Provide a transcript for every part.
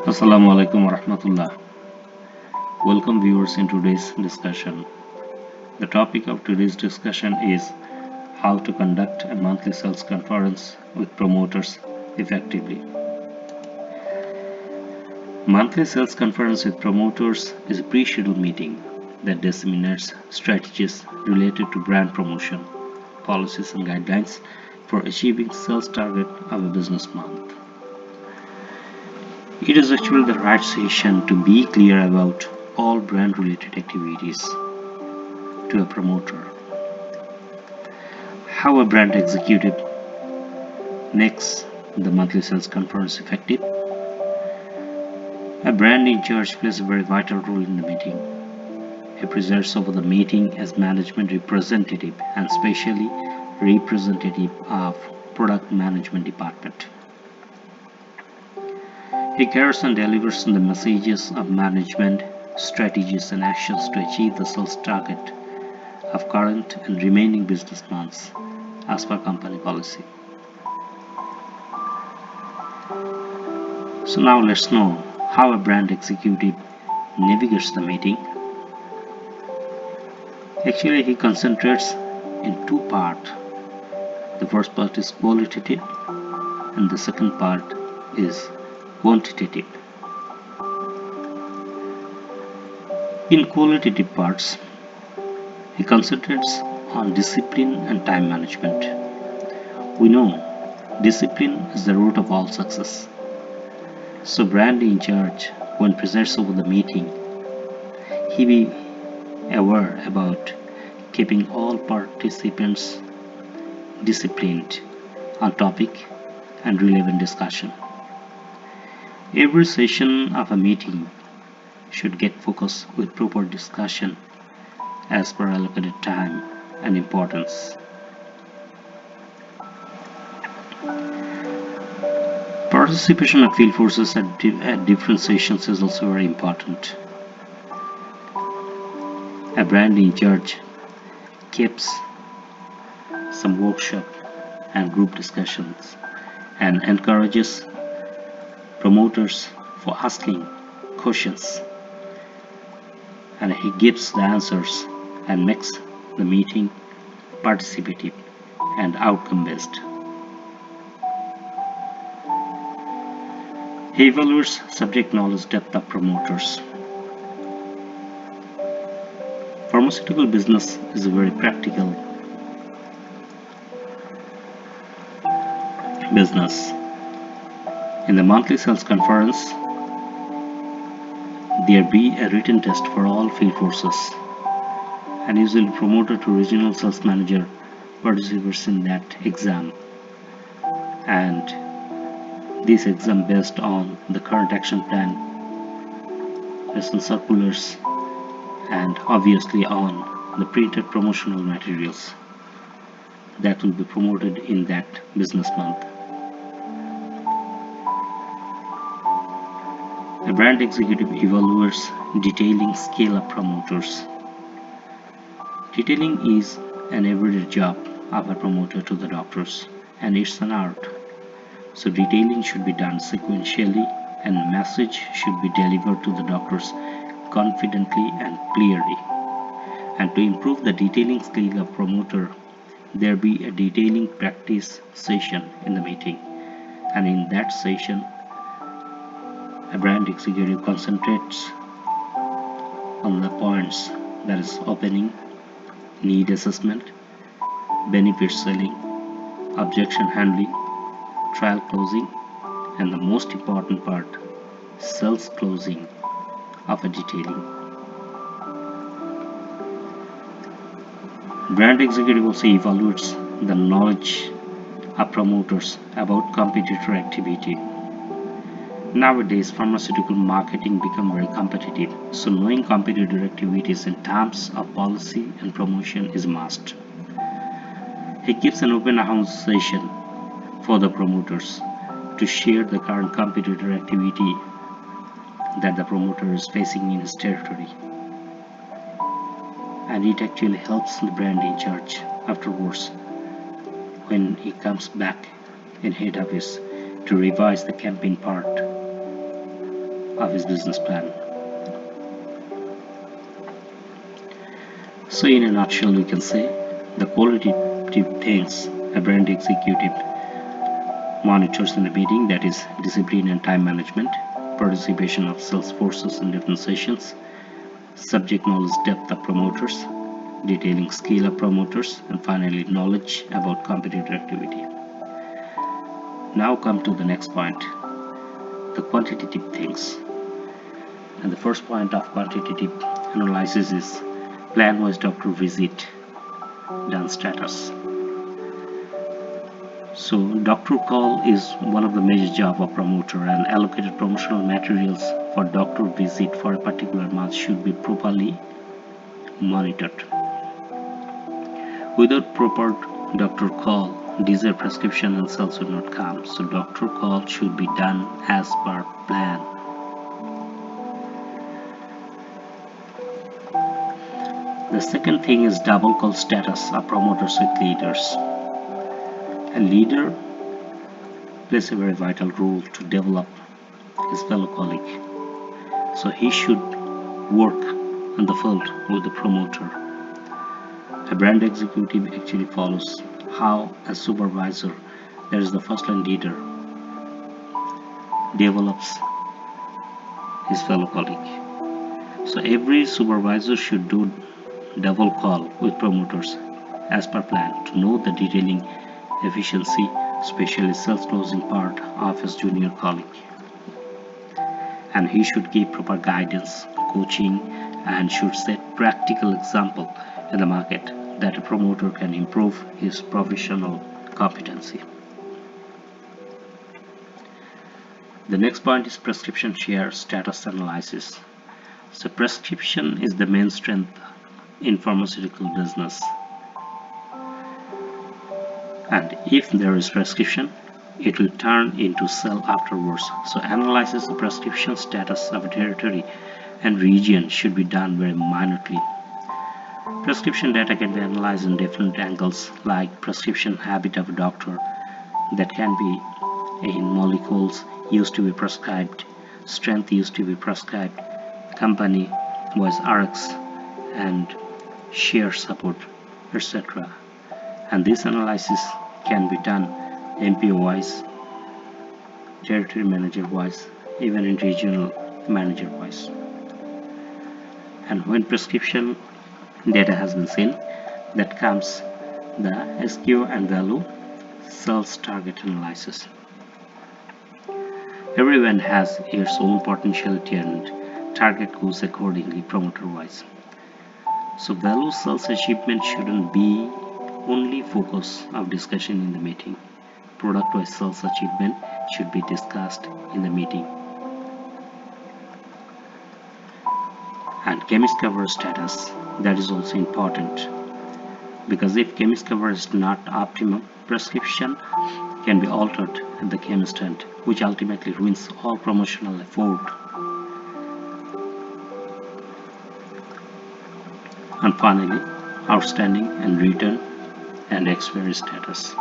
Assalamu alaikum warahmatullah. Welcome viewers in today's discussion. The topic of today's discussion is how to conduct a monthly sales conference with promoters effectively. Monthly sales conference with promoters is a pre-scheduled meeting that disseminates strategies related to brand promotion, policies and guidelines for achieving sales target of a business month. It is actually the right session to be clear about all brand related activities to a promoter. How a brand executive makes the monthly sales conference effective. A brand in charge plays a very vital role in the meeting. He presides over the meeting as management representative and specially representative of product management department. He carries and delivers the messages of management, strategies and actions to achieve the sales target of current and remaining business months as per company policy. So now let's know how a brand executive navigates the meeting. Actually, he concentrates in two parts. The first part is qualitative and the second part is quantitative. In qualitative parts, he concentrates on discipline and time management. We know discipline is the root of all success. So brand in charge, when presides over the meeting, he be aware about keeping all participants disciplined on topic and relevant discussion. Every session of a meeting should get focused with proper discussion as per allocated time and importance. Participation of field forces at different sessions is also very important. A brand in charge keeps some workshop and group discussions and encourages promoters for asking questions, and he gives the answers and makes the meeting participative and outcome based. He evaluates subject knowledge depth of promoters. Pharmaceutical business is a very practical business. In the monthly sales conference, there be a written test for all field forces, and usually promoter to regional sales manager participates in that exam, and this exam based on the current action plan, lesson circulars, and obviously on the printed promotional materials that will be promoted in that business month. A brand executive evaluates detailing scale of promoters. Detailing is an everyday job of a promoter to the doctors, and it's an art. So detailing should be done sequentially and message should be delivered to the doctors confidently and clearly. And to improve the detailing skill of promoter, there be a detailing practice session in the meeting, and in that session a brand executive concentrates on the points, that is opening, need assessment, benefit selling, objection handling, trial closing, and the most important part, sales closing of a detailing. Brand executive also evaluates the knowledge of promoters about competitor activity. Nowadays, pharmaceutical marketing become very competitive, so knowing competitor activities in terms of policy and promotion is a must. He keeps an open house session for the promoters to share the current competitor activity that the promoter is facing in his territory, and it actually helps the brand in charge afterwards when he comes back in head office to revise the campaign part of his business plan. So in a nutshell, we can say the qualitative things a brand executive monitors in a meeting, that is discipline and time management, participation of sales forces in different sessions, subject knowledge depth of promoters, detailing skill of promoters, and finally knowledge about competitor activity. Now come to the next point, the quantitative things. And the first point of quantitative analysis is plan-wise doctor visit done status. So doctor call is one of the major job of promoter, and allocated promotional materials for doctor visit for a particular month should be properly monitored. Without proper doctor call, desired prescription and sales will not come. So doctor call should be done as per plan. The second thing is double call status of promoters with leaders. A leader plays a very vital role to develop his fellow colleague. So he should work on the field with the promoter. A brand executive actually follows how a supervisor, that is the first line leader, develops his fellow colleague. So every supervisor should do double call with promoters as per plan to know the detailing efficiency, especially sales closing part of his junior colleague. And he should give proper guidance, coaching, and should set practical example in the market that a promoter can improve his professional competency. The next point is prescription share status analysis. So prescription is the main strength in pharmaceutical business, and if there is prescription, it will turn into sale afterwards. So analysis of prescription status of a territory and region should be done very minutely. Prescription data can be analyzed in different angles, like prescription habit of a doctor, that can be in molecules used to be prescribed, strength used to be prescribed, company wise RX, and share support, etc. And this analysis can be done MPO wise, territory manager wise, even in regional manager wise. And when prescription data has been seen, that comes the SKU and Value sales target analysis. Everyone has its own potentiality and target goes accordingly promoter wise. So value sales achievement shouldn't be only focus of discussion in the meeting. Product wise sales achievement should be discussed in the meeting. And chemist cover status, that is also important, because if chemist cover is not optimum, prescription can be altered at the chemist end, which ultimately ruins all promotional effort. And finally, outstanding and return and expiry status.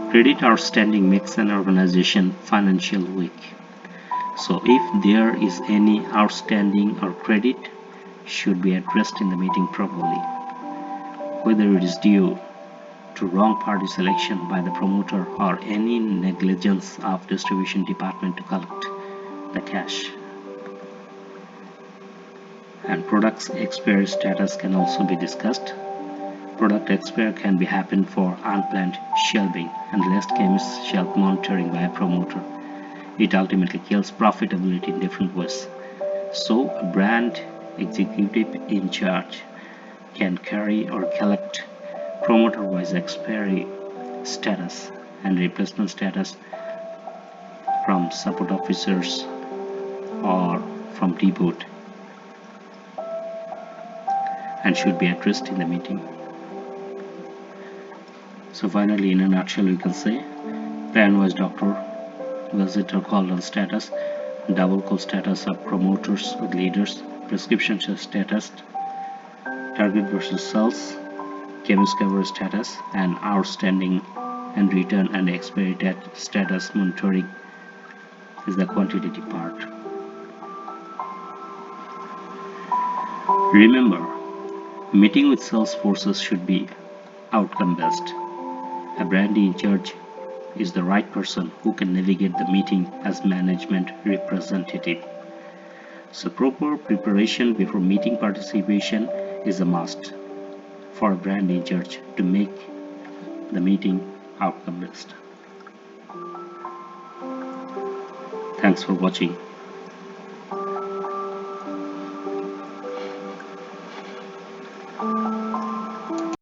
Credit outstanding makes an organization financial weak. So if there is any outstanding or credit, should be addressed in the meeting properly. Whether it is due to wrong party selection by the promoter or any negligence of distribution department to collect the cash. And products expiry status can also be discussed. Product expire can be happen for unplanned shelving and less chemist shelf monitoring by a promoter. It ultimately kills profitability in different ways. So a brand executive in charge can carry or collect promoter wise expiry status and replacement status from support officers or from depot, and should be addressed in the meeting. So finally, in a nutshell, we can say plan wise doctor visitor call on status, double call status of promoters with leaders, prescription status, target versus sales, chemist cover status, and outstanding and return and expiry status monitoring is the quantitative part. Remember, meeting with sales forces should be outcome based. A brand in charge is the right person who can navigate the meeting as management representative. So proper preparation before meeting participation is a must for a brand in charge to make the meeting outcome based. Thanks for watching.